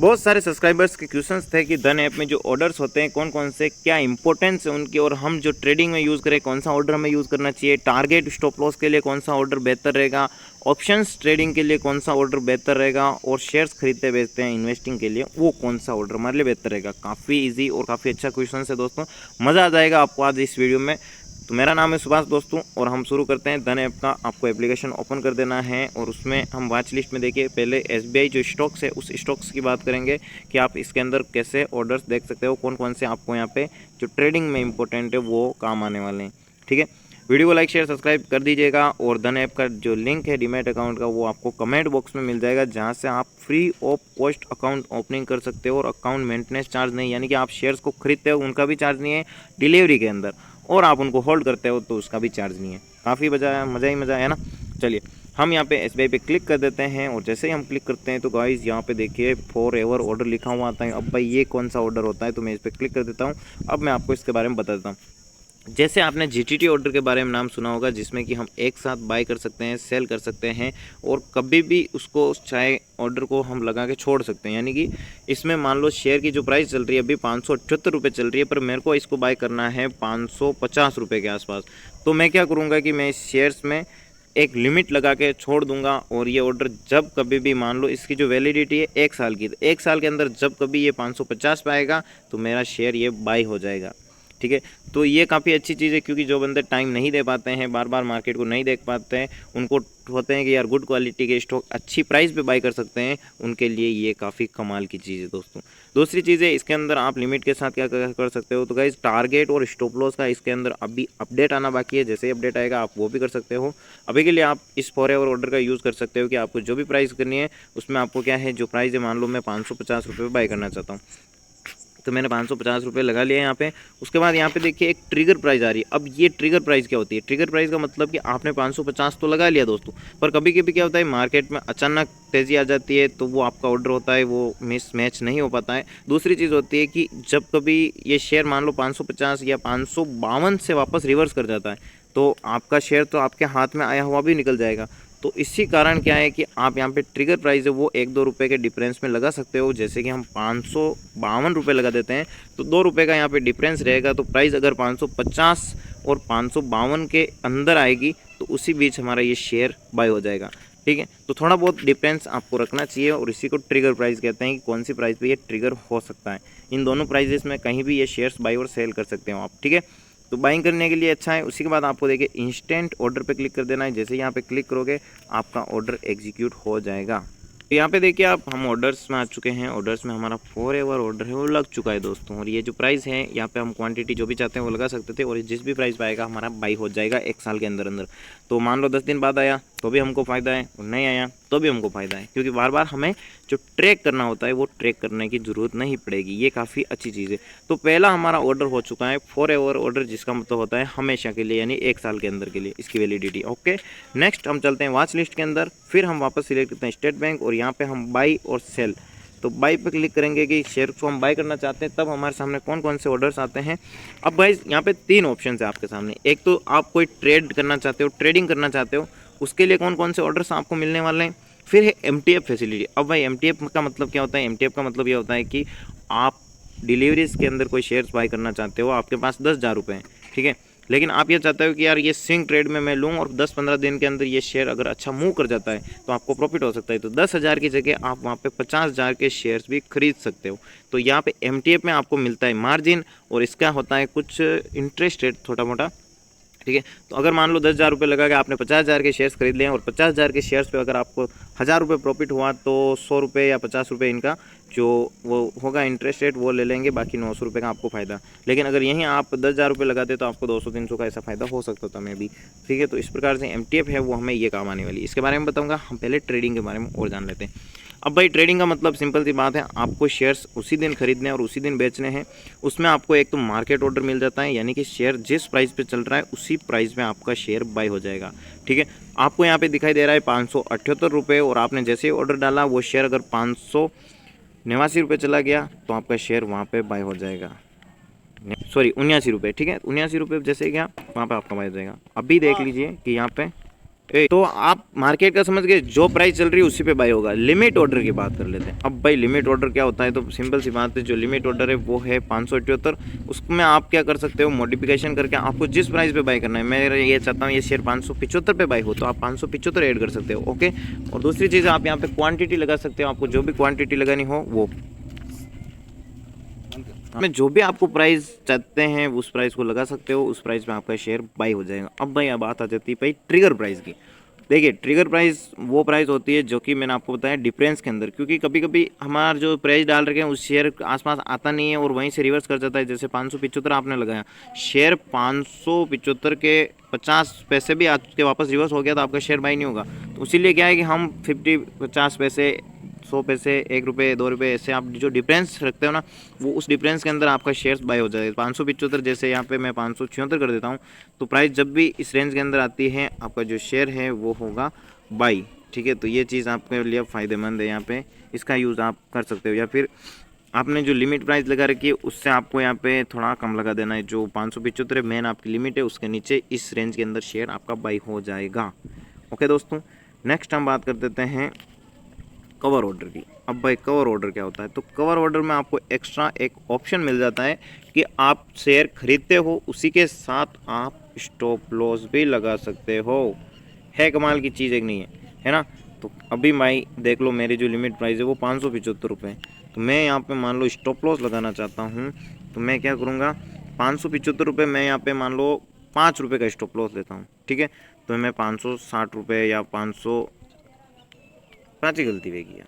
बहुत सारे सब्सक्राइबर्स के क्वेश्चंस थे कि धन ऐप में जो ऑर्डर्स होते हैं कौन कौन से, क्या इंपॉर्टेंस है उनकी, और हम जो ट्रेडिंग में यूज़ करें कौन सा ऑर्डर हमें यूज़ करना चाहिए, टारगेट स्टॉप लॉस के लिए कौन सा ऑर्डर बेहतर रहेगा, ऑप्शंस ट्रेडिंग के लिए कौन सा ऑर्डर बेहतर रहेगा, और शेयर्स खरीदते बेचते हैं इन्वेस्टिंग के लिए वो कौन सा ऑर्डर हमारे लिए बेहतर रहेगा। काफ़ी ईजी और काफ़ी अच्छा क्वेश्चन है दोस्तों, मज़ा आ जाएगा आपको आज इस वीडियो में। तो मेरा नाम है सुभाष दोस्तों, और हम शुरू करते हैं धन ऐप का। आपको एप्लीकेशन ओपन कर देना है और उसमें हम वॉच लिस्ट में देखिए पहले SBI जो स्टॉक्स है उस स्टॉक्स की बात करेंगे कि आप इसके अंदर कैसे ऑर्डर्स देख सकते हो, कौन कौन से आपको यहाँ पे जो ट्रेडिंग में इंपॉर्टेंट है वो काम आने वाले हैं। ठीक है, वीडियो को लाइक शेयर सब्सक्राइब कर दीजिएगा। और धन ऐप का जो लिंक है डीमैट अकाउंट का वो आपको कमेंट बॉक्स में मिल जाएगा, जहाँ से आप free of cost account opening कर सकते हो और अकाउंट मेंटेनेंस चार्ज नहीं, यानी कि आप शेयर्स को खरीदते हो उनका भी चार्ज नहीं है डिलीवरी के अंदर, और आप उनको होल्ड करते हो तो उसका भी चार्ज नहीं है। काफ़ी मज़ा ही मज़ा है ना। चलिए हम यहाँ पे SBI पे क्लिक कर देते हैं, और जैसे ही हम क्लिक करते हैं तो गाइस यहाँ पे देखिए फॉर एवर ऑर्डर लिखा हुआ आता है। अब भाई ये कौन सा ऑर्डर होता है, तो मैं इस पर क्लिक कर देता हूँ। अब मैं आपको इसके बारे में बता देता हूँ। जैसे आपने GTT ऑर्डर के बारे में नाम सुना होगा, जिसमें कि हम एक साथ बाय कर सकते हैं, सेल कर सकते हैं, और कभी भी उसको चाहे ऑर्डर को हम लगा के छोड़ सकते हैं। यानी कि इसमें मान लो शेयर की जो प्राइस चल रही है अभी 578 रुपये चल रही है, पर मेरे को इसको बाय करना है 550 रुपये के आसपास। तो मैं क्या करूँगा कि मैं इस शेयर्स में एक लिमिट लगा के छोड़ दूंगा, और ये ऑर्डर जब कभी भी मान लो इसकी जो वैलिडिटी है 1 साल की, तो 1 साल के अंदर जब कभी ये 550 पे आएगा तो मेरा शेयर ये बाय हो जाएगा। ठीक है, तो ये काफ़ी अच्छी चीज़ है, क्योंकि जो बंदे टाइम नहीं दे पाते हैं, बार बार मार्केट को नहीं देख पाते हैं, उनको होते हैं कि यार गुड क्वालिटी के स्टॉक अच्छी प्राइस पे बाय कर सकते हैं, उनके लिए ये काफ़ी कमाल की चीज़ है दोस्तों। दूसरी चीज़ है, इसके अंदर आप लिमिट के साथ क्या कर सकते हो, तो गाइस टारगेट और स्टॉप लॉस का इसके अंदर अभी अपडेट आना बाकी है। जैसे ही अपडेट आएगा आप वो भी कर सकते हो। अभी के लिए आप इस फॉर एवर ऑर्डर का यूज़ कर सकते हो कि आपको जो भी प्राइस करनी है उसमें आपको क्या है, जो प्राइस है मान लो मैं 550 रुपये बाय करना चाहता हूँ, तो मैंने 550 रुपये लगा लिया यहाँ पे। उसके बाद यहाँ पे देखिए एक ट्रिगर प्राइस आ रही है। अब ये ट्रिगर प्राइस क्या होती है, ट्रिगर प्राइस का मतलब कि आपने 550 तो लगा लिया दोस्तों, पर कभी कभी क्या होता है मार्केट में अचानक तेज़ी आ जाती है, तो वो आपका ऑर्डर होता है वो मैच नहीं हो पाता है। दूसरी चीज़ होती है कि जब कभी ये शेयर मान लो 550 या 552 से वापस रिवर्स कर जाता है, तो आपका शेयर तो आपके हाथ में आया हुआ भी निकल जाएगा। तो इसी कारण क्या है कि आप यहाँ पे ट्रिगर प्राइस है वो 1-2 रुपये के डिफरेंस में लगा सकते हो। जैसे कि हम 552 रुपये लगा देते हैं तो 2 रुपये का यहाँ पे डिफरेंस रहेगा, तो प्राइस अगर 550 और 552 के अंदर आएगी तो उसी बीच हमारा ये शेयर बाय हो जाएगा। ठीक है, तो थोड़ा बहुत डिफरेंस आपको रखना चाहिए, और इसी को ट्रिगर प्राइस कहते हैं कि कौन सी प्राइस पे ये ट्रिगर हो सकता है। इन दोनों प्राइजेस में कहीं भी ये शेयर्स बाय और सेल कर सकते हो आप। ठीक है, तो बाइंग करने के लिए अच्छा है। उसी के बाद आपको देखिए इंस्टेंट ऑर्डर पे क्लिक कर देना है। जैसे यहाँ पे क्लिक करोगे आपका ऑर्डर एग्जीक्यूट हो जाएगा। तो यहाँ पे देखिए आप हम ऑर्डर्स में आ चुके हैं। ऑर्डर्स में हमारा फॉर एवर ऑर्डर है वो लग चुका है दोस्तों, और ये जो प्राइस है यहाँ पे हम क्वांटिटी जो भी चाहते हैं वो लगा सकते थे, और जिस भी प्राइस पे आएगा हमारा बाई हो जाएगा 1 साल के अंदर अंदर। तो मान लो 10 दिन बाद आया तो भी हमको फ़ायदा है, और नहीं आया तो भी हमको फ़ायदा है, क्योंकि बार बार हमें जो ट्रैक करना होता है वो ट्रैक करने की ज़रूरत नहीं पड़ेगी। ये काफ़ी अच्छी चीज़ है। तो पहला हमारा ऑर्डर हो चुका है फॉर एवर ऑर्डर, जिसका मतलब होता है हमेशा के लिए, यानी 1 साल के अंदर के लिए इसकी वैलिडिटी। ओके, नेक्स्ट हम चलते हैं वॉच लिस्ट के अंदर। फिर हम वापस सिलेक्ट करते हैं स्टेट बैंक, और यहाँ पे हम बाई और सेल। तो बाई पे क्लिक करेंगे कि शेयर को हम बाय करना चाहते हैं, तब हमारे सामने कौन कौन से ऑर्डर्स आते हैं। अब भाई यहाँ पे 3 ऑप्शन है आपके सामने। एक तो आप कोई ट्रेड करना चाहते हो, ट्रेडिंग करना चाहते हो, उसके लिए कौन कौन से ऑर्डर्स आपको मिलने वाले हैं। फिर है MTF फैसिलिटी। अब भाई MTF का मतलब क्या होता है, MTF का मतलब ये होता है कि आप डिलीवरीज के अंदर कोई शेयर्स बाय करना चाहते हो, आपके पास 10,000 रुपये हैं, ठीक है, लेकिन आप ये चाहते हो कि यार ये स्विंग ट्रेड में मैं लूँ और 10-15 दिन के अंदर ये शेयर अगर अच्छा मूव कर जाता है तो आपको प्रॉफिट हो सकता है। तो 10,000 की जगह आप वहाँ पे 50,000 के शेयर्स भी खरीद सकते हो। तो यहाँ पे MTF में आपको मिलता है मार्जिन, और इसका होता है कुछ इंटरेस्ट रेट छोटा मोटा। ठीक है, तो अगर मान लो 10,000 रुपये लगा के आपने 50,000 के शेयर्स खरीद लिए, और 50,000 के शेयर्स पे अगर आपको 1,000 रुपये प्रॉफिट हुआ, तो 100 रुपये या 50 रुपये इनका जो वो होगा इंटरेस्ट रेट वो ले लेंगे, बाकी 900 रुपये का आपको फ़ायदा। लेकिन अगर यहीं आप 10,000 रुपये लगाते तो आपको 200-300 का ऐसा फ़ायदा हो सकता था मैं भी। ठीक है, तो इस प्रकार से MTF है वो हमें ये काम आने वाली है। इसके बारे में बताऊँगा, हम पहले ट्रेडिंग के बारे में और जान लेते हैं। अब भाई ट्रेडिंग का मतलब सिंपल सी बात है, आपको शेयर्स उसी दिन खरीदने और उसी दिन बेचने हैं। उसमें आपको एक तो मार्केट ऑर्डर मिल जाता है, यानी कि शेयर जिस प्राइस पे चल रहा है उसी प्राइस में आपका शेयर बाय हो जाएगा। ठीक है, आपको यहाँ पे दिखाई दे रहा है 578 रुपये, और आपने जैसे ही ऑर्डर डाला वो शेयर अगर 589 रुपये चला गया तो आपका शेयर वहाँ पे बाय हो जाएगा। सॉरी 79 रुपये। ठीक है, 79 रुपये जैसे गया वहाँ पे आपका बाय हो जाएगा। अभी देख लीजिए कि यहाँ पे तो आप मार्केट का समझ गए, जो प्राइस चल रही है उसी पे बाय होगा। लिमिट ऑर्डर की बात कर लेते हैं। अब भाई लिमिट ऑर्डर क्या होता है, तो सिंपल सी बात है, जो लिमिट ऑर्डर है वो है 578। उसमें आप क्या कर सकते हो, मॉडिफिकेशन करके आपको जिस प्राइस पे बाय करना है, मैं ये चाहता हूँ ये शेयर 575 पे बाय हो, तो आप 575 ऐड कर सकते हो। ओके, और दूसरी चीज़ आप यहाँ पे क्वांटिटी लगा सकते हो, आपको जो भी क्वांटिटी लगानी हो वो में जो भी आपको प्राइस चाहते हैं उस प्राइस को लगा सकते हो, उस प्राइस में आपका शेयर बाई हो जाएगा। अब भाई अब बात आ जाती है भाई ट्रिगर प्राइस की। देखिए ट्रिगर प्राइस वो प्राइस होती है जो कि मैंने आपको बताया डिफरेंस के अंदर, क्योंकि कभी कभी हमारा जो प्राइस डाल रखे हैं उस शेयर आसपास आता नहीं है और वहीं से रिवर्स कर जाता है। जैसे 575 आपने लगाया, शेयर 575 के 50 पैसे भी आपके वापस रिवर्स हो गया तो आपका शेयर बाई नहीं होगा। तो इसीलिए क्या है कि हम 50 पैसे 100 पैसे 1 रुपये 2 रुपये ऐसे आप जो डिफरेंस रखते हो ना, वो उस डिफरेंस के अंदर आपका शेयर्स बाय हो जाएगा। 575 जैसे यहाँ पे मैं 576 कर देता हूँ, तो प्राइस जब भी इस रेंज के अंदर आती है आपका जो शेयर है वो होगा बाई। ठीक है, तो ये चीज़ आपके लिए फ़ायदेमंद है, यहाँ पे इसका यूज़ आप कर सकते हो। या फिर आपने जो लिमिट प्राइस लगा रखी है उससे आपको यहाँ पे थोड़ा कम लगा देना है। जो 575 मेन आपकी लिमिट है उसके नीचे इस रेंज के अंदर शेयर आपका बाई हो जाएगा। ओके दोस्तों, नेक्स्ट हम बात कर देते हैं कवर ऑर्डर की। अब भाई कवर ऑर्डर क्या होता है, तो कवर ऑर्डर में आपको एक्स्ट्रा एक ऑप्शन मिल जाता है कि आप शेयर खरीदते हो उसी के साथ आप स्टॉप लॉस भी लगा सकते हो। है कमाल की चीज़ एक नहीं है ना। तो अभी भाई देख लो, मेरी जो लिमिट प्राइस है वो 575 रुपये, तो मैं यहाँ पे मान लो स्टॉप लॉस लगाना चाहता हूँ, तो मैं क्या करूँगा, 575 रुपये मैं यहाँ पे मान लो 5 रुपये का स्टॉप लॉस लेता हूँ। ठीक है, तो मैं 560 रुपये या 500 पाँच ही गलती वे किया,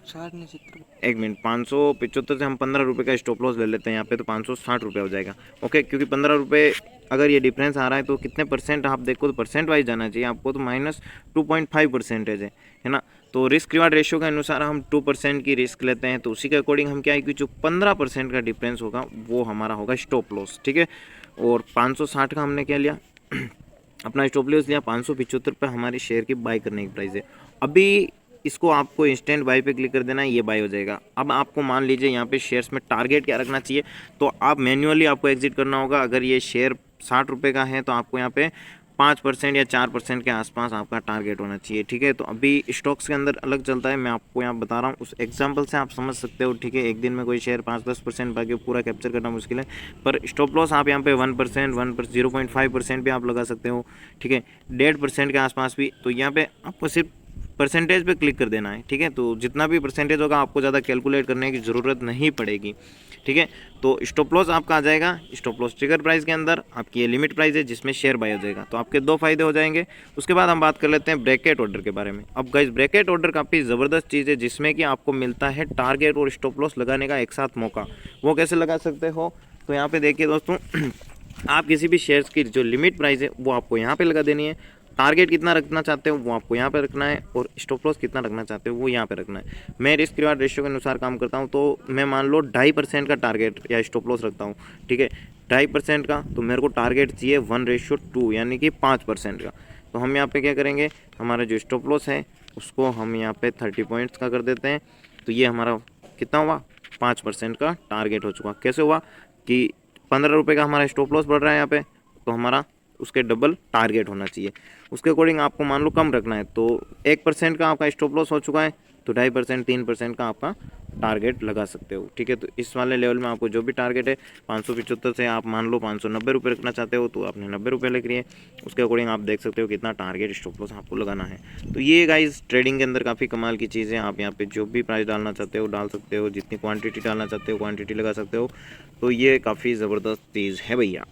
एक मिनट, 575 से हम 15 रुपये का स्टॉप लॉस ले लेते हैं यहाँ पे, तो 560 रुपये हो जाएगा। ओके, क्योंकि 15 रुपये अगर ये डिफरेंस आ रहा है तो कितने परसेंट आप देखो, तो परसेंट वाइज जाना चाहिए आपको, तो -2.5% है ना। तो रिस्क रिवार्ड रेशियो के अनुसार हम 2% की रिस्क लेते हैं, तो उसी के अकॉर्डिंग हम क्या है कि जो 15% का डिफरेंस होगा वो हमारा होगा स्टॉप लॉस। ठीक है, और 560 का हमने क्या लिया अपना स्टॉप लॉस लिया, 575 पे हमारे शेयर की बाई करने की प्राइस है। अभी इसको आपको इंस्टेंट बाई पे क्लिक कर देना है, ये बाई हो जाएगा। अब आपको मान लीजिए यहाँ पे शेयर्स में टारगेट क्या रखना चाहिए, तो आप मैन्युअली आपको एग्जिट करना होगा। अगर ये शेयर 60 रुपये का है तो आपको यहाँ पे 5% या 4% के आसपास आपका टारगेट होना चाहिए। ठीक है, तो अभी स्टॉक्स के अंदर अलग चलता है, मैं आपको यहाँ बता रहा हूँ, उस एग्जांपल से आप समझ सकते हो। ठीक है, एक दिन में कोई शेयर 5-10% बाकी पूरा कैप्चर करना मुश्किल है, पर स्टॉप लॉस आप यहाँ पे 1%, 0.5% भी आप लगा सकते हो। ठीक है, 1.5% के आसपास भी। तो यहाँ पे आपको सिर्फ परसेंटेज पे क्लिक कर देना है। ठीक है, तो जितना भी परसेंटेज होगा आपको ज़्यादा कैलकुलेट करने की ज़रूरत नहीं पड़ेगी। ठीक है, तो स्टॉप लॉस आपका आ जाएगा स्टॉप लॉस ट्रिगर प्राइस के अंदर, आपकी ये लिमिट प्राइस है जिसमें शेयर बाय हो जाएगा। तो आपके दो फायदे हो जाएंगे। उसके बाद हम बात कर लेते हैं ब्रैकेट ऑर्डर के बारे में। अब गाइस ब्रैकेट ऑर्डर काफ़ी ज़बरदस्त चीज़ है, जिसमें कि आपको मिलता है टारगेट और स्टॉप लॉस लगाने का एक साथ मौका। वो कैसे लगा सकते हो, तो यहाँ पर देखिए दोस्तों आप किसी भी शेयर्स की जो लिमिट प्राइस है वो आपको यहाँ पर लगा देनी है, टारगेट कितना रखना चाहते हो वो आपको यहाँ पे रखना है, और स्टॉप लॉस कितना रखना चाहते हो वो यहाँ पे रखना है। मैं रिस्क रिवार्ड रेशियो के अनुसार काम करता हूँ, तो मैं मान लो 2.5% का टारगेट या स्टॉप लॉस रखता हूँ। ठीक है, 2.5% का, तो मेरे को टारगेट चाहिए 1:2 यानी कि 5% का। तो हम यहाँ पे क्या करेंगे, हमारा जो स्टॉप लॉस है उसको हम यहाँ पे 30 पॉइंट्स का कर देते हैं। तो ये हमारा कितना हुआ, 5% का टारगेट हो चुका। कैसे हुआ कि 15 रुपये का हमारा स्टॉप लॉस बढ़ रहा है यहाँ पे, तो हमारा उसके डबल टारगेट होना चाहिए। उसके अकॉर्डिंग आपको मान लो कम रखना है, तो 1% का आपका स्टॉप लॉस हो चुका है, तो 2.5% 3% का आपका टारगेट लगा सकते हो। ठीक है, तो इस वाले लेवल में आपको जो भी टारगेट है 575 से आप मान लो 590 रुपये रखना चाहते हो, तो आपने 90 रुपये लिख लिए। उसके अकॉर्डिंग आप देख सकते हो कितना टारगेट स्टॉप लॉस आपको लगाना है। तो ये गाइस ट्रेडिंग के अंदर काफ़ी कमाल की चीज़ है। आप यहाँ पे जो भी प्राइस डालना चाहते हो डाल सकते हो, जितनी क्वांटिटी डालना चाहते हो क्वांटिटी लगा सकते हो। तो ये काफ़ी ज़बरदस्त चीज़ है भैया।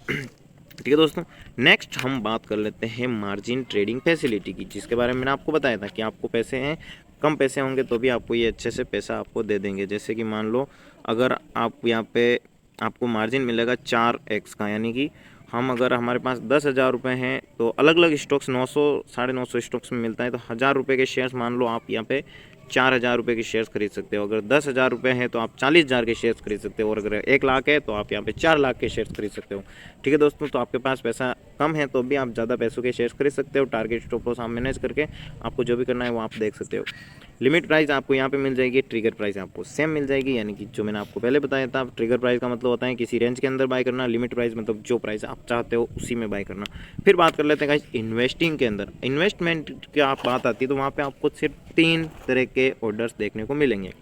ठीक है दोस्तों, नेक्स्ट हम बात कर लेते हैं मार्जिन ट्रेडिंग फैसिलिटी की, जिसके बारे में मैंने आपको बताया था कि आपको पैसे हैं, कम पैसे होंगे तो भी आपको ये अच्छे से पैसा आपको दे देंगे। जैसे कि मान लो अगर आप यहाँ पे आपको मार्जिन मिलेगा 4x का, यानी कि हम अगर हमारे पास 10,000 रुपये हैं तो अलग अलग स्टॉक्स 900 950 स्टॉक्स में मिलता है, तो 1,000 रुपये के शेयर्स मान लो आप यहाँ पे 4,000 रुपये के शेयर्स खरीद सकते हो। अगर 10,000 रुपये हैं तो आप 40,000 के शेयर्स खरीद सकते हो, और अगर 1 लाख है तो आप यहाँ पे 4 लाख के शेयर्स खरीद सकते हो। ठीक है दोस्तों, तो आपके पास पैसा कम है तो भी आप ज़्यादा पैसों के शेयर खरीद सकते हो। टारगेट स्टॉप लॉस आप मैनेज करके आपको जो भी करना है वो आप देख सकते हो। लिमिट प्राइस आपको यहाँ पे मिल जाएगी, ट्रिगर प्राइस आपको सेम मिल जाएगी, यानी कि जो मैंने आपको पहले बताया था। ट्रिगर प्राइस का मतलब होता है किसी रेंज के अंदर बाय करना, लिमिट प्राइस मतलब जो प्राइस आप चाहते हो उसी में बाय करना। फिर बात कर लेते हैं गाइस इन्वेस्टिंग के अंदर। इन्वेस्टमेंट की आप बात आती है तो वहाँ पे आपको सिर्फ 3 तरह के ऑर्डर्स देखने को मिलेंगे।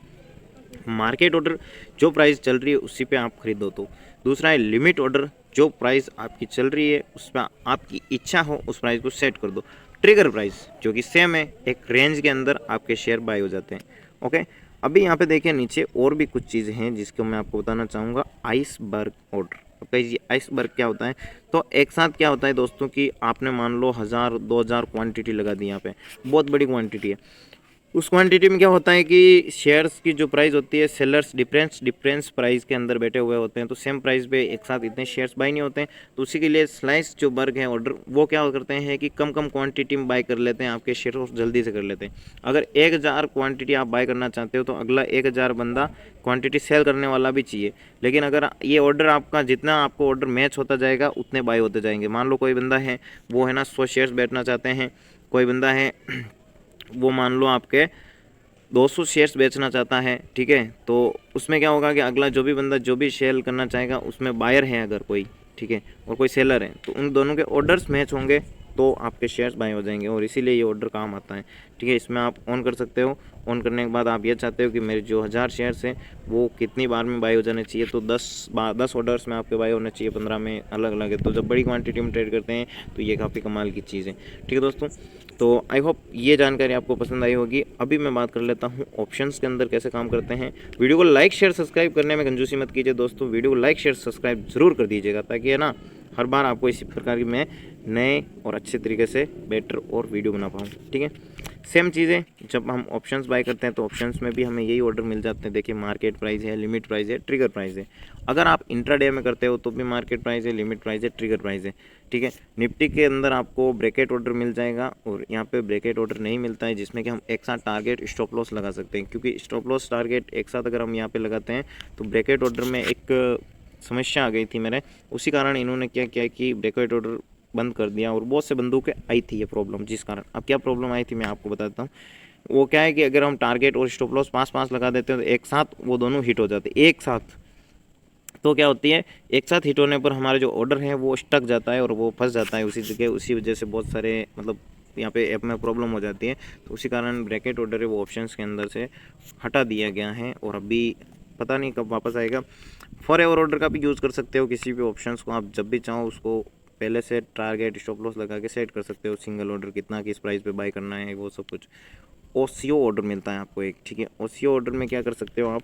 मार्केट ऑर्डर, जो प्राइस चल रही है उसी पे आप खरीदो तो। दूसरा है लिमिट ऑर्डर, जो प्राइस आपकी चल रही है उस पर आपकी इच्छा हो उस प्राइस को सेट कर दो। ट्रिगर प्राइस जो कि सेम है, एक रेंज के अंदर आपके शेयर बाय हो जाते हैं। ओके, अभी यहाँ पे देखिए नीचे और भी कुछ चीज़ें हैं जिसको मैं आपको बताना चाहूँगा। Iceberg order. ओके जी, आइसबर्ग क्या होता है? तो एक साथ क्या होता है दोस्तों कि आपने मान लो 1000-2000 क्वांटिटी लगा दी, यहाँ पे बहुत बड़ी क्वांटिटी है। उस क्वांटिटी में क्या होता है कि शेयर्स की जो प्राइस होती है, सेलर्स डिफरेंस प्राइस के अंदर बैठे हुए होते हैं, तो सेम प्राइस पे एक साथ इतने शेयर्स बाय नहीं होते हैं। तो उसी के लिए स्लाइस जो वर्ग है ऑर्डर, वो क्या करते हैं कि कम कम क्वांटिटी में बाय कर लेते हैं, आपके शेयर को जल्दी से कर लेते हैं। अगर 1000 क्वांटिटी आप बाय करना चाहते हो तो अगला 1000 बंदा क्वांटिटी सेल करने वाला भी चाहिए। लेकिन अगर ये ऑर्डर आपका, जितना आपको ऑर्डर मैच होता जाएगा उतने बाय होते जाएंगे। मान लो कोई बंदा है वो है ना 100 शेयर्स बैठना चाहते हैं, कोई बंदा है वो मान लो आपके 200 शेयर्स बेचना चाहता है, ठीक है। तो उसमें क्या होगा कि अगला जो भी बंदा जो भी सेल करना चाहेगा, उसमें बायर है अगर कोई, ठीक है, और कोई सेलर है, तो उन दोनों के ऑर्डर्स मैच होंगे तो आपके शेयर्स बाय हो जाएंगे, और इसीलिए ये ऑर्डर काम आता है, ठीक है। इसमें आप ऑन कर सकते हो। ऑन करने के बाद आप ये चाहते हो कि मेरे जो 1000 शेयर्स हैं वो कितनी बार में बाय हो जाने चाहिए, तो 10 ऑर्डर्स में आपके बाय होने चाहिए, 15 में अलग अलग है। तो जब बड़ी क्वांटिटी में ट्रेड करते हैं तो ये काफ़ी कमाल की चीज़ है, ठीक है दोस्तों। तो आई होप ये जानकारी आपको पसंद आई होगी। अभी मैं बात कर लेता हूँ ऑप्शंस के अंदर कैसे काम करते हैं। वीडियो को लाइक शेयर सब्सक्राइब करने में कंजूसी मत कीजिए दोस्तों, वीडियो को लाइक शेयर सब्सक्राइब जरूर कर दीजिएगा, ताकि है ना हर बार आपको इसी प्रकार की मैं नए और अच्छे तरीके से बेटर और वीडियो बना पाऊँ, ठीक है। सेम चीज़ें जब हम ऑप्शंस बाय करते हैं तो ऑप्शंस में भी हमें यही ऑर्डर मिल जाते हैं। देखिए मार्केट प्राइस है, लिमिट प्राइस है, ट्रिगर प्राइस है। अगर आप इंट्राडे में करते हो तो भी मार्केट प्राइस है, लिमिट प्राइस है, ट्रिगर प्राइस है, ठीक है। निफ्टी के अंदर आपको ब्रैकेट ऑर्डर मिल जाएगा, और यहाँ पे ब्रैकेट ऑर्डर नहीं मिलता है जिसमें कि हम एक साथ टारगेट स्टॉप लॉस लगा सकते हैं, क्योंकि स्टॉप लॉस टारगेट एक साथ अगर हम यहाँ पे लगाते हैं तो ब्रैकेट ऑर्डर में एक समस्या आ गई थी मेरे, उसी कारण इन्होंने क्या किया कि ब्रैकेट ऑर्डर बंद कर दिया, और बहुत से बंदों के आई थी ये प्रॉब्लम, जिस कारण अब क्या प्रॉब्लम आई थी मैं आपको बताता हूँ। वो क्या है कि अगर हम टारगेट और स्टॉप लॉस 5-5 लगा देते हैं तो एक साथ वो दोनों हिट हो जाते हैं एक साथ। तो क्या होती है, एक साथ हिट होने पर हमारा जो ऑर्डर है वो स्टक जाता है और वो फंस जाता है उसी जगह। उसी वजह से बहुत सारे मतलब यहाँ पे ऐप में प्रॉब्लम हो जाती है। तो उसी कारण ब्रैकेट ऑर्डर है वो ऑप्शंस के अंदर से हटा दिया गया है, और अभी पता नहीं कब वापस आएगा। फॉर एवर ऑर्डर का भी यूज़ कर सकते हो, किसी भी ऑप्शंस को आप जब भी चाहो उसको पहले से टारगेट स्टॉप लॉस लगा के सेट कर सकते हो। सिंगल ऑर्डर कितना किस प्राइस पे बाय करना है वो सब कुछ। ओसीओ ऑर्डर मिलता है आपको एक, ठीक है। ओसीओ ऑर्डर में क्या कर सकते हो आप,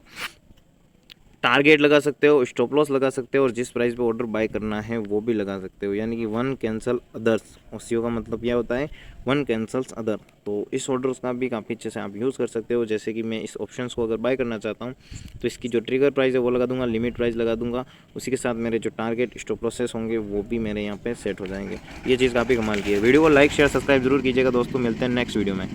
टारगेट लगा सकते हो, स्टॉप लॉस लगा सकते हो, और जिस प्राइस पे ऑर्डर बाय करना है वो भी लगा सकते हो, यानी कि वन कैंसल अदर्स। ओसीओ का मतलब यह होता है वन कैंसल्स अदर। तो इस ऑर्डर का भी काफ़ी अच्छे से आप यूज़ कर सकते हो। जैसे कि मैं इस ऑप्शंस को अगर बाय करना चाहता हूँ तो इसकी जो ट्रिगर प्राइस है वो लगा दूंगा, लिमिट प्राइस लगा दूंगा, उसी के साथ मेरे जो टारगेट स्टॉप लॉसेस होंगे वो भी मेरे यहाँ पे सेट हो जाएंगे। ये चीज़ काफ़ी कमाल की है। वीडियो को लाइक शेयर सब्सक्राइब जरूर कीजिएगा दोस्तों, मिलते हैं नेक्स्ट वीडियो में।